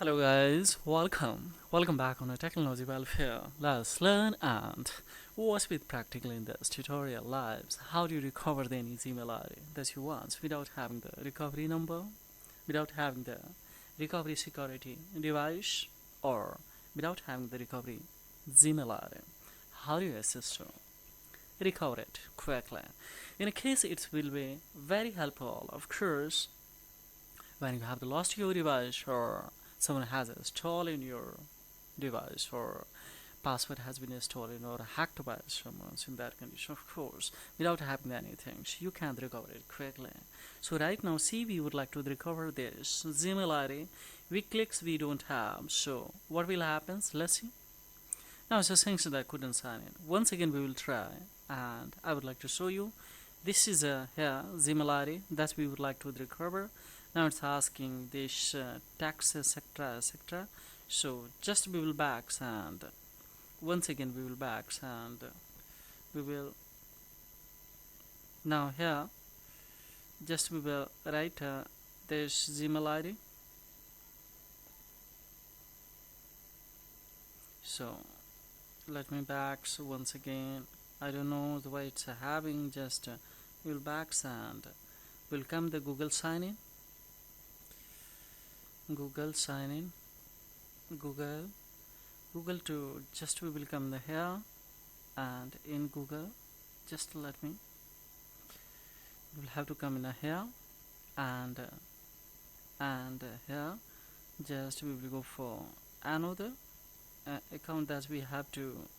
Hello guys, welcome back on a technology welfare. Let's learn and watch with practical in this tutorial lives. How do you recover the any email ID that you want without having the recovery number, without having the recovery security device, or without having the recovery Gmail ID? How do you assist to recover it quickly? In a case, it will be very helpful, of course, when you have lost your device or someone has stolen your device or password has been stolen or hacked by someone in that condition, of course, without having anything, so you can recover it quickly. So right now, see, we would like to recover this Gmail ID with clicks we don't have. So what will happen? Let's see. Now it's a sanction that I couldn't sign in. Once again, we will try, and I would like to show you. This is a Gmail ID that we would like to recover. Now it's asking this tax etc. So just we will back and once again we will back and we will now here just we will write this Gmail ID. So let me back once again. I don't know the way it's having, just we'll back and will come the Google sign in. Google to just we will come the here and in Google just let me we will have to come in a here and here just we will go for another account that we have to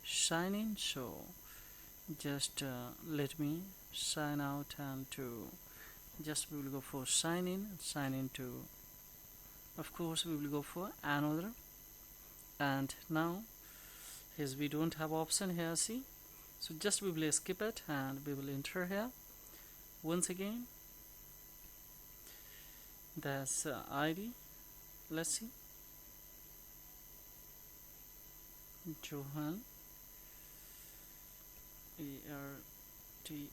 sign in. So just let me sign out and to just we will go for sign in to, of course we will go for another. And now as we don't have option here, see, so just we will skip it and we will enter here once again. That's ID. Let's see, Johan, ARTI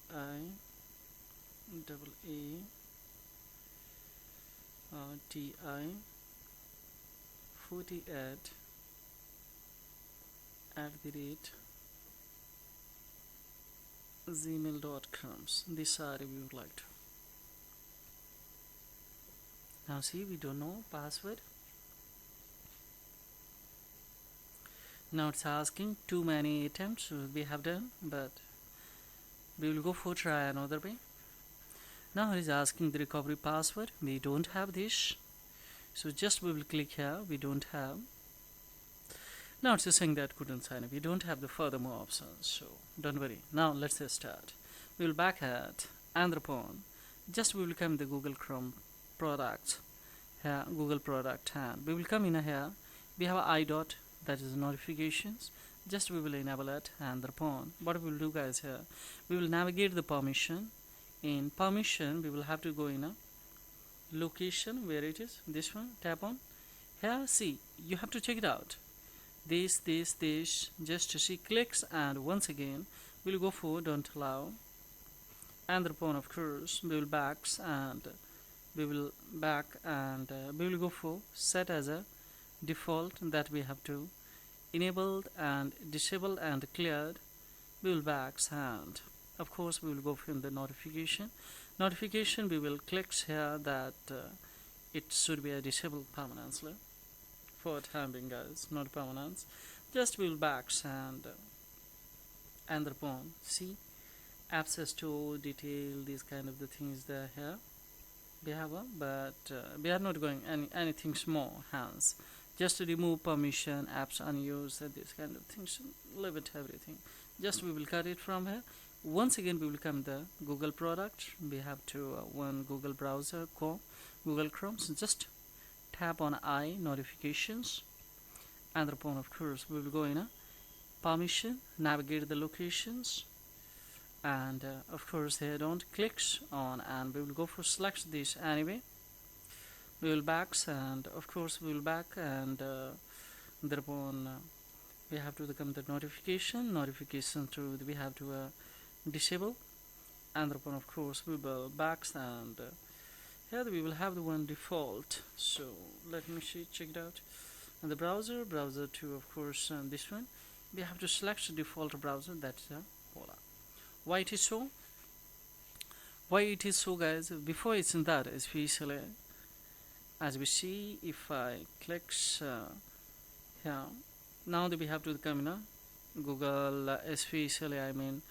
TI 48 @gmail.com. This ID we would like to. Now see, we don't know password. Now it's asking too many attempts we have done, but we will go for try another way. Now it is asking the recovery password. We don't have this, so just we will click here. We don't have. Now it's saying that couldn't sign up. We don't have the further more options, so don't worry. Now let's start. We will back at Andropon. Just we will come the Google Chrome product here, Google product, and we will come in here. We have I dot, that is notifications. Just we will enable it and Andropon. What we will do, guys, here we will navigate the permission. In permission, we will have to go in a location where it is. This one, tap on here. See, you have to check it out. This just to see clicks, and once again we'll go for don't allow and the phone, of course we will back and we will go for set as a default that we have to enabled and disabled and cleared. We will back and of course we will go for the notification. We will click here that it should be a disabled permanently for time being, guys, not permanence. Just we will back and the phone. See, access to detail, these kind of the things there here we have, but we are not going anything small hands. Just to remove permission, apps unused, this kind of things, leave it everything. Just we will cut it from here. Once again we will come the Google product. We have to one Google browser, Google Chrome. So just tap on I notifications and the phone, of course we will go in a permission, navigate the locations, and of course they don't clicks on, and we will go for select this anyway. We will back and of course we will back and thereupon we have to become the notification to we have to disable, and thereupon of course we will back and here we will have the one default. So let me see, check it out. And the browser 2, of course, this one. We have to select the default browser, that's Pola. Why it is so? Why it is so, guys? Before it's in that, especially as we see, if I click here, now that we have to come in Google, especially I mean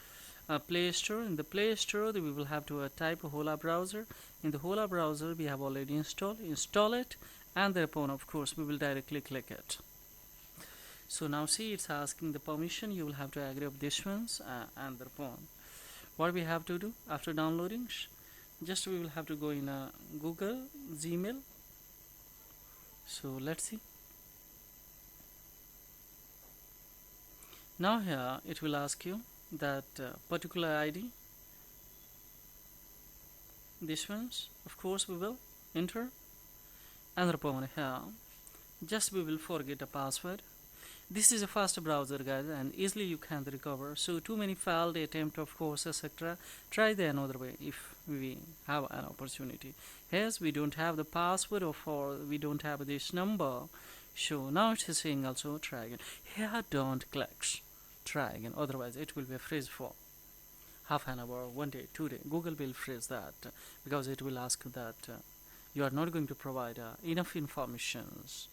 Play Store. In the Play Store, we will have to type Hola browser. In the Hola browser, we have already install it, and thereupon, of course, we will directly click it. So now see, it's asking the permission. You will have to agree of this ones, and thereupon, what we have to do after downloading, just we will have to go in Google Gmail. So let's see. Now here it will ask you that particular ID. This ones, of course, we will enter, and thereupon here, just we will forget a password. This is a fast browser, guys, and easily you can recover. So too many failed attempt, of course, etc. Try the another way if we have an opportunity. Yes, we don't have the password, or we don't have this number. So now it is saying also try again. Here don't click. Try again, otherwise it will be a freeze for half an hour, 1 day, 2 day. Google will freeze that because it will ask that you are not going to provide enough informations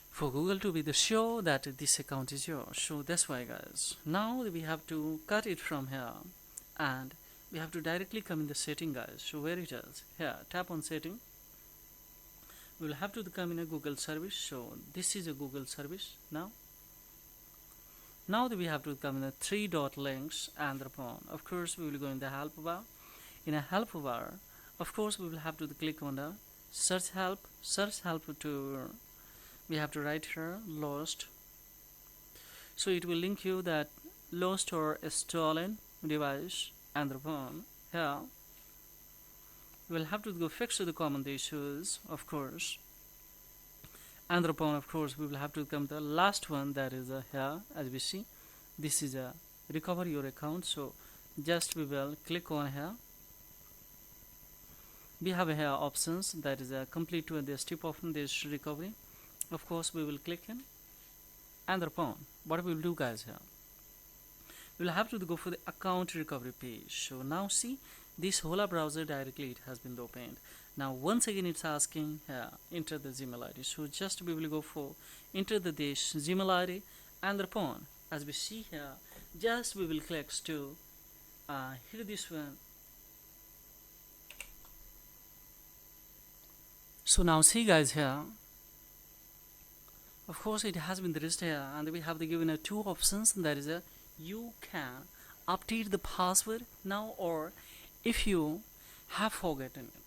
for Google to be the sure that this account is yours. So that's why, guys, now we have to cut it from here and we have to directly come in the setting, guys. So where it is here, tap on setting. We will have to come in a Google service. So this is a Google service. Now that we have to come in the 3 dot links, and thereupon, of course, we will go in the help bar. In a help bar, of course, we will have to click on the search help to, we have to write here lost. So it will link you that lost or stolen device, and thereupon here we will have to go fix the common issues, of course. And thereupon, of course, we will have to come to the last one, that is here. As we see, this is a recover your account. So just we will click on here. We have here options, that is complete to the step of this recovery. Of course, we will click in, and thereupon what we will do, guys, here we will have to go for the account recovery page. So now see, this Hola browser directly it has been opened. Now once again it's asking here enter the Gmail ID. So just we will go for enter the this Gmail ID, and thereupon as we see here, just we will click to hit this one. So now see, guys, here of course it has been registered here, and we have given two options, that is you can update the password now, or if you have forgotten it.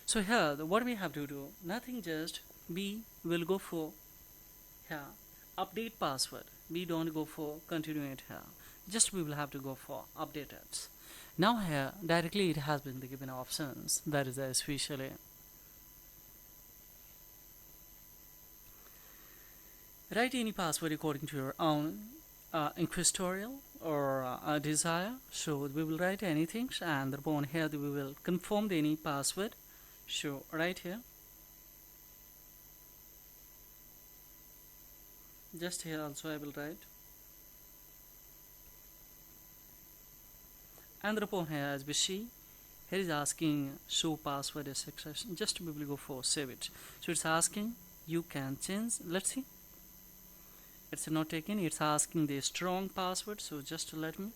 So here what we have to do, nothing, just we will go for here update password. We don't go for continue it here, just we will have to go for update it. Now here directly it has been given options, that is especially write any password according to your own inquisitorial or desire. So we will write anything, and upon here we will confirm any password. So right here, just here also I will write, and upon here as we see, here is asking show password as success. Just we will go for save it. So it's asking you can change. Let's see, it's not taken. It's asking the strong password. So just let me.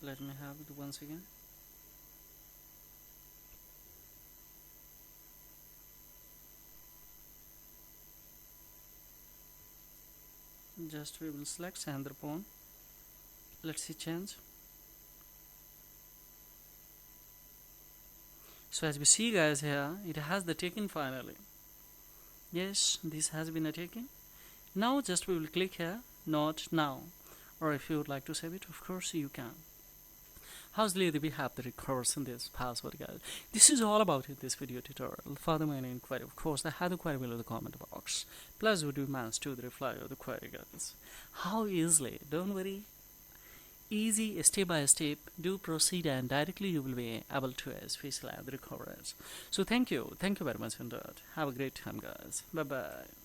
Let me have it once again. Just we will select and upon. Let's see change. So as we see, guys, here it has the taken finally. Yes, this has been a taken. Now just we will click here not now, or if you would like to save it, of course you can. how easily we have the recourse in this password, guys. This is all about in this video tutorial. Further main inquiry, of course, I have the query below the comment box. Plus, we do manage to the reply of the query, guys. How easily? Don't worry. Easy, step by step, do proceed, and directly you will be able to specify the recoveries. So thank you very much for that. Have a great time, guys. Bye bye.